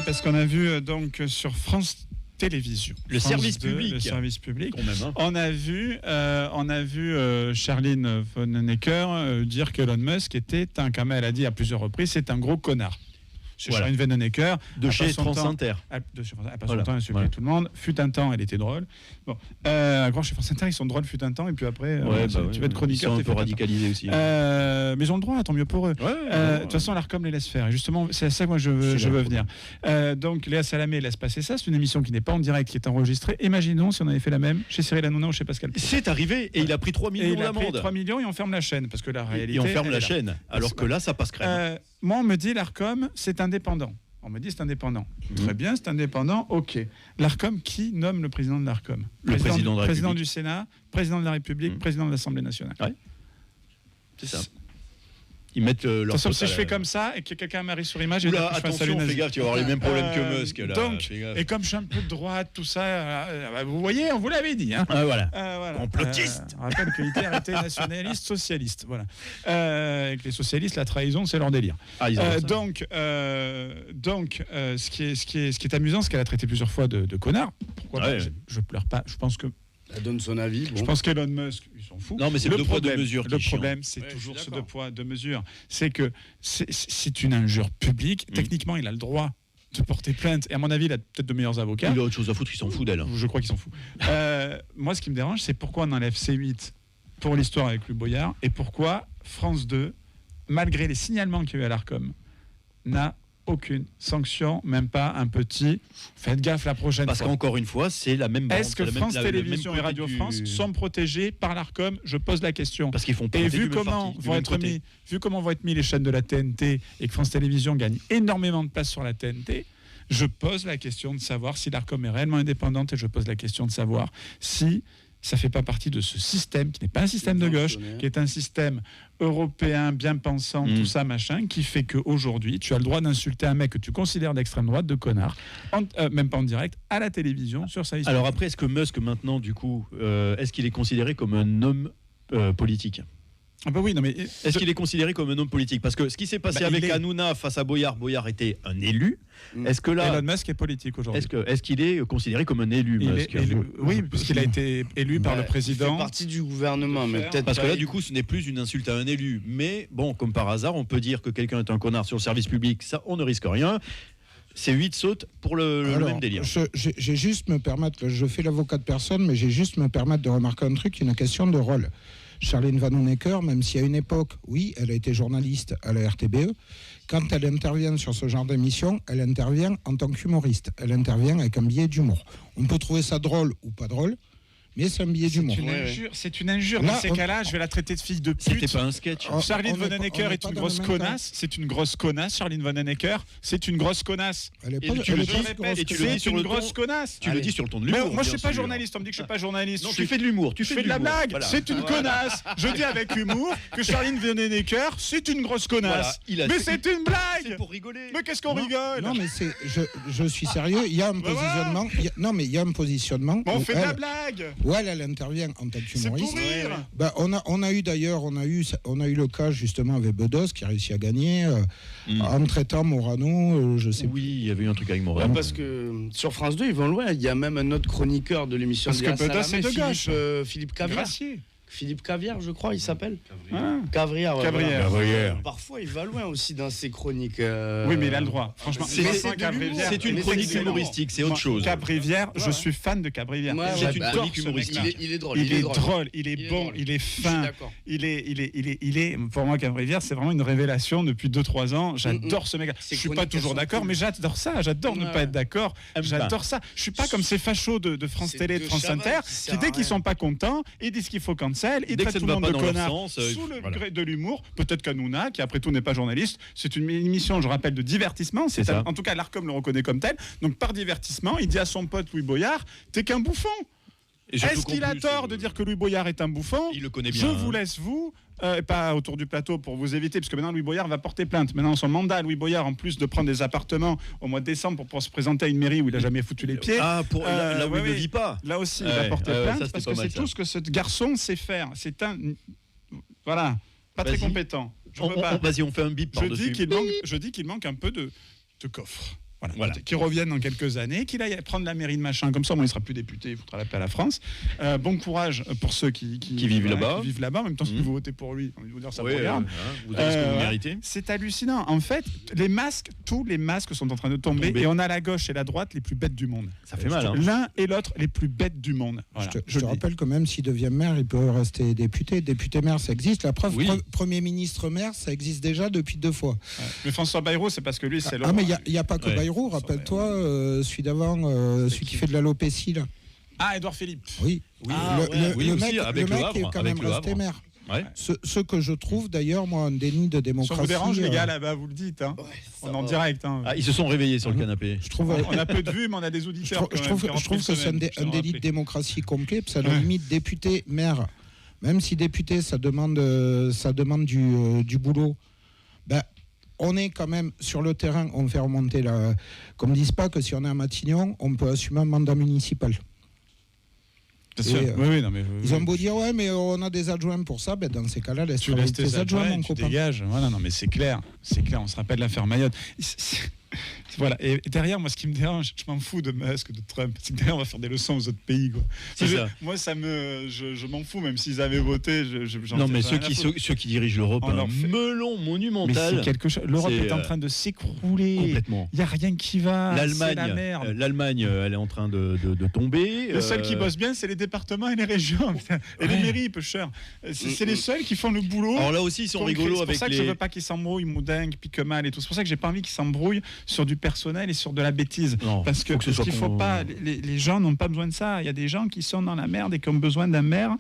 parce qu'on a vu donc sur France Télévisions, le France service 2, public. le service public. Quand même, hein. On a vu Charline Vanhoenacker dire qu'Elon Musk était comme elle a dit à plusieurs reprises, c'est un gros connard. C'est Charline Vanhoenacker de chez France Inter. Elle passe son temps à insulter tout le monde. Fut un temps, elle était drôle. Bon, encore chez France Inter, ils sont drôles fut un temps, et puis après, tu vas être chroniqueur. Ils sont un peu radicalisés aussi. Mais ils ont le droit, tant mieux pour eux. De toute façon, l'Arcom les laisse faire. Et justement, c'est à ça que moi je veux venir. Donc, Léa Salamé laisse passer ça. C'est une émission qui n'est pas en direct, qui est enregistrée. Imaginons si on avait fait la même chez Cyril Hanouna ou chez Pascal Pro. C'est arrivé et il a pris 3 millions d'amende. Il a pris 3 millions et on ferme la chaîne. Parce que la réalité. Et on ferme la chaîne. Alors que là, ça passe crème. Moi, on me dit l'Arcom, c'est indépendant. On me dit c'est indépendant. Très bien, c'est indépendant. Ok. L'Arcom, qui nomme le président de l'Arcom ? Le président du Sénat, président de la République, président de l'Assemblée nationale. Ouais. C'est ça. Ils mettent leur. De toute façon, si je fais comme ça et que quelqu'un m'arrive sur image, je attention, fais gaffe, tu vas avoir les mêmêmes problèmes que Musk. Là, donc, et comme je suis un peu de droite, tout ça, vous voyez, on vous l'avait dit. Hein. Voilà. Complotiste. On rappelle que Hitler était nationaliste, socialiste. Voilà. Et que les socialistes, la trahison, c'est leur délire. Donc, ce qui est amusant, c'est qu'elle a traité plusieurs fois de connard. Pourquoi pas, je pleure pas. Je pense que. Elle donne son avis. Bon. Je pense qu'Elon Musk, ils s'en foutent. Non, mais c'est le poids de mesure. Le problème, c'est toujours ce deux poids, deux mesures. C'est que c'est une injure publique. Techniquement, il a le droit de porter plainte. Et à mon avis, il a peut-être de meilleurs avocats. Il a autre chose à foutre, il s'en fout d'elle. Je crois qu'il s'en fout. Moi, ce qui me dérange, c'est pourquoi on enlève C8 pour l'histoire avec Louis Boyard et pourquoi France 2, malgré les signalements qu'il y a eu à l'Arcom, n'a aucune sanction, même pas un petit. Faites gaffe la prochaine fois. Parce qu'encore une fois, c'est la même bande. Est-ce que France Télévisions et Radio France sont protégés par l'Arcom ? Je pose la question. Parce qu'ils font et vu comment vont être mis les chaînes de la TNT et que France Télévisions gagne énormément de place sur la TNT, je pose la question de savoir si l'Arcom est réellement indépendante et je pose la question de savoir si ça ne fait pas partie de ce système qui n'est pas un système de gauche, qui est un système européen, bien pensant, tout ça, machin, qui fait qu'aujourd'hui, tu as le droit d'insulter un mec que tu considères d'extrême droite, de connard, même pas en direct, à la télévision, sur sa liste. Alors après, est-ce que Musk, maintenant, du coup, est-ce qu'il est considéré comme un homme politique ? Ah bah oui, non mais est-ce qu'il est considéré comme un homme politique ? Parce que ce qui s'est passé avec Hanouna face à Boyard était un élu. Est-ce que là, Elon Musk est politique aujourd'hui. Est-ce qu'il est considéré comme un élu, Musk ? Oui, puisqu'il a été élu par le président. Il fait partie du gouvernement, mais peut-être parce que là, du coup, ce n'est plus une insulte à un élu. Mais bon, comme par hasard, on peut dire que quelqu'un est un connard sur le service public. Ça, on ne risque rien. C'est 8 sautes pour le même délire. J'ai juste me permettre, je fais l'avocat de personne, mais j'ai juste me permettre de remarquer un truc, une question de rôle. Charline Vanhoenacker, même si à une époque, oui, elle a été journaliste à la RTBE, quand elle intervient sur ce genre d'émission, elle intervient en tant qu'humoriste. Elle intervient avec un billet d'humour. On peut trouver ça drôle ou pas drôle, mais c'est un billet d'humour. C'est une injure. Dans ces cas-là, je vais la traiter de fille de pute. C'était pas un sketch. Charline Vanhoenacker est une grosse connasse. C'est une grosse connasse, Charline Vanhoenacker. C'est une grosse connasse. Tu le dis sur une grosse connasse. Tu le dis sur le ton de l'humour. Moi, je suis pas journaliste. On me dit que je suis pas journaliste. Non, tu fais de l'humour. Tu fais de la blague. C'est une connasse. Je dis avec humour que Charline Vanhoenacker, c'est une grosse connasse. Mais c'est une blague. C'est pour rigoler. Mais qu'est-ce qu'on rigole ? Non, mais je suis sérieux. Il y a un positionnement. Non, mais il y a un positionnement. On fait de la blague. où elle intervient en tant qu'humoriste. C'est pour rire. Ben, on a eu d'ailleurs, on a eu le cas justement avec Bedos qui a réussi à gagner en traitant Morano, je sais. Oui, il y avait eu un truc avec Morano. Parce que sur France 2, ils vont loin. Il y a même un autre chroniqueur de l'émission de Bedos, c'est de gauche. Philippe Cavière. Philippe Cavière, je crois, il s'appelle. Cavrière. Parfois, il va loin aussi dans ses chroniques. Oui, mais il a le droit. Franchement, c'est une chronique humoristique, c'est autre chose. Cabrivière, je suis fan de Cabrivière. C'est une chronique humoristique. Il est drôle. Il est drôle, il est bon, il est fin. Il est. Pour moi, Cabrivière, c'est vraiment une révélation depuis 2-3 ans. J'adore ce mec. Je suis pas toujours d'accord, mais j'adore ça. J'adore ne pas être d'accord. J'adore ça. Je suis pas comme ces fachos de France Télé, de France Inter, qui dès qu'ils sont pas contents, ils disent qu'il faut cancel. Ils traitent tout le monde de connard sous le gré de l'humour. Peut-être qu'Hanouna, qui après tout n'est pas journaliste, c'est une émission, je rappelle, de divertissement. En tout cas, l'Arcom le reconnaît comme tel. Donc par divertissement, il dit à son pote Louis Boyard, t'es qu'un bouffon. Est-ce qu'il a tort de dire que Louis Boyard est un bouffon ? Il le connaît bien. Je vous laisse, pas autour du plateau pour vous éviter, parce que maintenant Louis Boyard va porter plainte. Maintenant, son mandat, Louis Boyard, en plus de prendre des appartements au mois de décembre pour se présenter à une mairie où il n'a jamais foutu les pieds. Là où il ne vit pas. Là aussi, il va porter plainte, parce que c'est tout ce que ce garçon sait faire. C'est un. Voilà, pas très compétent. Vas-y, on fait un bip par-dessus. Je dis qu'il manque un peu de coffre. Voilà. Qui revienne dans quelques années, qu'il aille prendre la mairie de machin, comme ça, il ne sera plus député, il foutra la paix à la France. Bon courage pour ceux qui vivent là-bas. En même temps, si vous votez pour lui, on va vous dire ça vous regarde. Vous avez ce que vous méritez. C'est hallucinant. En fait, tous les masques sont en train de tomber. Et on a la gauche et la droite les plus bêtes du monde. Ça fait mal. L'un et l'autre les plus bêtes du monde. Voilà. Je te rappelle que même s'il devient maire, il peut rester député. Député maire, ça existe. La preuve, Premier ministre maire, ça existe déjà depuis 2 fois. Ouais. Mais François Bayrou, c'est parce que lui, c'est Ah, mais il n'y a pas que Bayrou. Rappelle-toi, celui d'avant, celui qui fait de l'alopécie, là. Ah, Édouard Philippe. Oui. Le mec est quand même resté maire. Ouais. Ce que je trouve d'ailleurs, moi, un déni de démocratie. Ça vous dérange, les gars, là-bas, vous le dites. Hein. On est en direct. Hein. Ils se sont réveillés sur le canapé. On a peu de vues, mais on a des auditeurs. Je trouve que c'est un déni de démocratie complet, parce qu'à la limite, député, maire, même si député, ça demande du boulot, on est quand même sur le terrain, on fait remonter la. Qu'on ne dise pas que si on est à Matignon, on peut assumer un mandat municipal. Ils ont beau dire mais on a des adjoints pour ça, dans ces cas-là, laisse tes adjoints, mon copain. Dégage. Voilà, non mais c'est clair, on se rappelle l'affaire Mayotte. Voilà. Et derrière, moi, ce qui me dérange, je m'en fous de Musk, de Trump. C'est que derrière, on va faire des leçons aux autres pays. Quoi. Moi, je m'en fous, même s'ils avaient voté. Non, mais ceux qui dirigent l'Europe, un melon monumental. Mais c'est quelque chose. L'Europe est en train de s'écrouler. Complètement. Il n'y a rien qui va. C'est la merde. L'Allemagne, elle est en train de tomber. Les seuls qui bossent bien, c'est les départements et les régions. Et les mairies, peu cher. C'est les seuls qui font le boulot. Alors là aussi, ils sont rigolos avec les. C'est pour ça que je veux pas qu'ils s'embrouillent, Moudingue, Piquemal et tout. C'est pour ça que j'ai pas envie qu'ils s'embrouillent sur du personnel et sur de la bêtise. Non, parce qu'il faut pas. Les gens n'ont pas besoin de ça. Il y a des gens qui sont dans la merde et qui ont besoin d'un maire,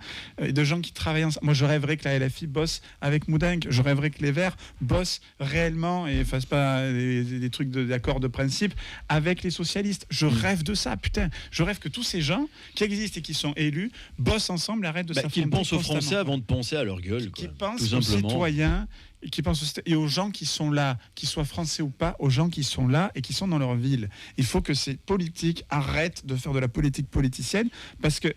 et de gens qui travaillent ensemble. Moi, je rêverais que la LFI bosse avec Moudingue. Je rêverais que les Verts bossent réellement et fassent pas des trucs d'accord de principe avec les socialistes. Je rêve de ça, putain. Je rêve que tous ces gens qui existent et qui sont élus bossent ensemble, arrêtent de s'affronter. Qu'ils pensent aux Français avant de penser à leur gueule. Qui pensent aux citoyens. Et qui pensent et aux gens qui sont là, qu'ils soient français ou pas, aux gens qui sont là et qui sont dans leur ville. Il faut que ces politiques arrêtent de faire de la politique politicienne parce qu'ils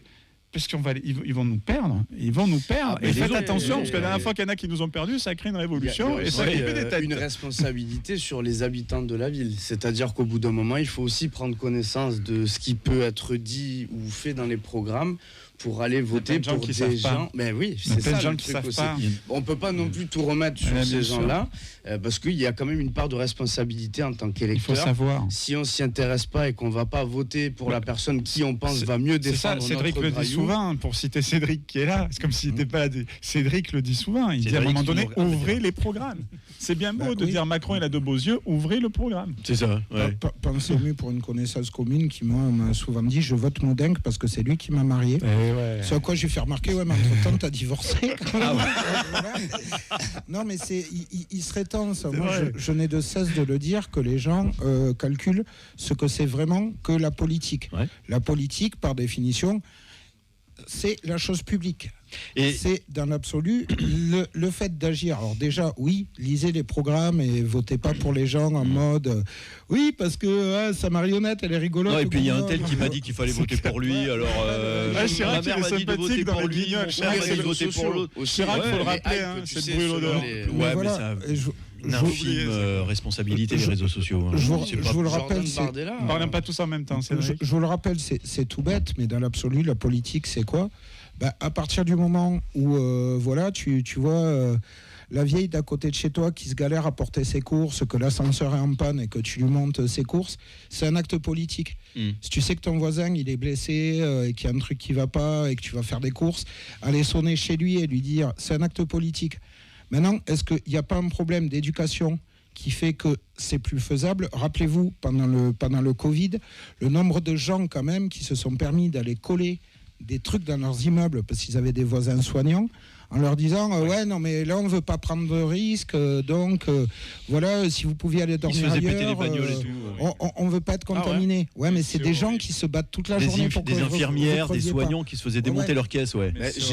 vont nous perdre. Ils vont nous perdre. Et faites attention, parce que la dernière fois qu'il y en a qui nous ont perdus, ça a créé une révolution. Et ça a des têtes. Une responsabilité sur les habitants de la ville. C'est-à-dire qu'au bout d'un moment, il faut aussi prendre connaissance de ce qui peut être dit ou fait dans les programmes pour aller voter pour des gens. Mais oui, c'est ça. Gens qui savent pas. On peut pas non plus tout remettre sur ces gens-là, parce qu'il y a quand même une part de responsabilité en tant qu'électeur. Il faut savoir. Si on s'y intéresse pas et qu'on va pas voter pour la personne qui on pense va mieux défendre notre Cédric le dit souvent, pour citer Cédric qui est là. C'est comme s'il n'était pas là. Cédric le dit souvent. Il dit à un moment donné, ouvrez les programmes. C'est bien beau de dire Macron il a de beaux yeux, ouvrez le programme. C'est ça. Ouais. Pensez mieux pour une connaissance commune qui moi m'a souvent dit je vote Moudingue parce que c'est lui qui m'a marié. C'est à quoi j'ai fait remarquer, mais entre-temps, t'as divorcé. Non, mais il serait temps, ça. Moi, je n'ai de cesse de le dire, que les gens calculent ce que c'est vraiment que la politique. Ouais. La politique, par définition, c'est la chose publique. Et c'est dans l'absolu le fait d'agir. Alors déjà, oui, lisez les programmes et votez pas pour les gens en mode oui, parce que sa marionnette, elle est rigolote. Non, et puis il y a un tel qui m'a dit qu'il fallait voter pour lui. Alors, ma mère m'a dit de voter pour lui. Chirac m'a dit de voter pour l'autre. Chirac, il faut le rappeler, c'est le brûlot d'or. Ouais, mais ça. Une infime responsabilité des réseaux sociaux. Je vous le rappelle, on parle pas tous en même temps. Je vous le rappelle, c'est tout bête, mais dans l'absolu, la politique, c'est quoi ? À partir du moment où tu vois la vieille d'à côté de chez toi qui se galère à porter ses courses, que l'ascenseur est en panne et que tu lui montes ses courses, c'est un acte politique. Si tu sais que ton voisin il est blessé et qu'il y a un truc qui va pas et que tu vas faire des courses, aller sonner chez lui et lui dire c'est un acte politique. Maintenant, est-ce qu'il n'y a pas un problème d'éducation qui fait que c'est plus faisable? Rappelez-vous, pendant le Covid, le nombre de gens quand même qui se sont permis d'aller coller des trucs dans leurs immeubles parce qu'ils avaient des voisins soignants en leur disant non mais là on veut pas prendre de risques donc voilà, si vous pouviez aller dormir ailleurs, on veut pas être contaminé. Mais c'est des gens qui se battent toute la journée pour des infirmières, des soignants qui se faisaient démonter leur caisse.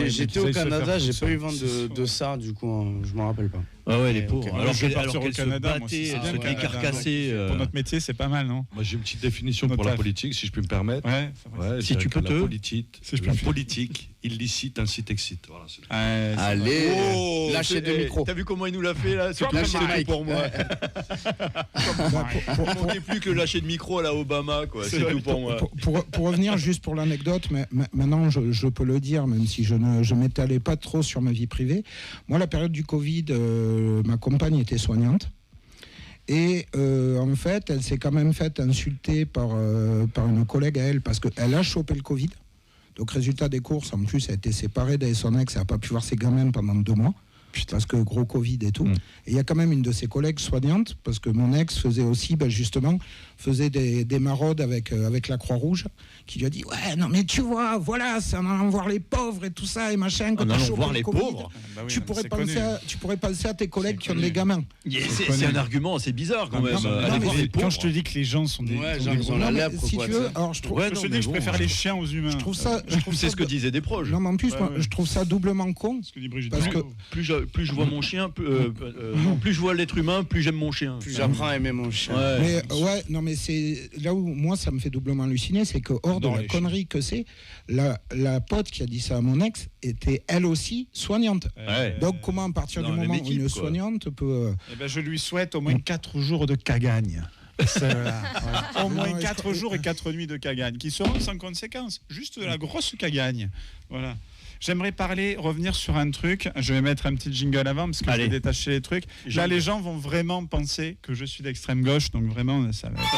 J'étais au Canada, j'ai pas eu vent de ça, du coup je m'en rappelle pas. Ah ouais, les pauvres. Alors qu'elle se battait, elle se décarcassait. Pour notre métier, c'est pas mal, non? Moi, j'ai une petite définition pour la politique, si je puis me permettre. Ouais, si tu peux la politique illicite incite excite. Voilà, allez, lâchez le micro. T'as vu comment il nous l'a fait là? C'est tout pour moi. Il manquait plus que le lâcher de micro à la Obama, quoi. C'est tout pour moi. Pour revenir juste pour l'anecdote, mais maintenant je peux le dire, même si je m'étalais pas trop sur ma vie privée. Moi, la période du Covid, ma compagne était soignante. Et en fait, elle s'est quand même faite insulter par une collègue à elle parce qu'elle a chopé le Covid. Donc, résultat des courses, en plus, elle a été séparée de son ex, elle n'a pas pu voir ses gamins pendant 2 mois. Parce que gros Covid et tout. Et il y a quand même une de ses collègues soignantes, parce que mon ex faisait aussi, justement, des maraudes avec la Croix-Rouge, qui lui a dit, ouais, non mais tu vois, voilà, c'est en allant voir les pauvres et tout ça, et machin, quand en allant voir les pauvres, tu pourrais penser à tes collègues qui ont des gamins. C'est un argument assez bizarre quand même. Quand je te dis que les gens sont des... Si tu veux, alors je trouve... Je préfère les chiens aux humains. Je trouve ça... C'est ce que disaient des proches. Non mais en plus, je trouve ça doublement con. Parce que plus je vois mon chien, plus je vois l'être humain, plus j'aime mon chien. Plus j'apprends à aimer mon chien. Mais c'est là où moi ça me fait doublement halluciner, c'est que hors de la connerie que c'est, la pote qui a dit ça à mon ex était elle aussi soignante. Donc comment à partir du moment où une soignante peut... je lui souhaite au moins 4 jours de cagagne. Au moins 4 jours et 4 nuits de cagagne qui seront sans conséquence, juste de la grosse cagagne. Voilà. J'aimerais revenir sur un truc. Je vais mettre un petit jingle avant parce que je vais détacher les trucs. Là, les gens vont vraiment penser que je suis d'extrême gauche, donc vraiment, ça va être...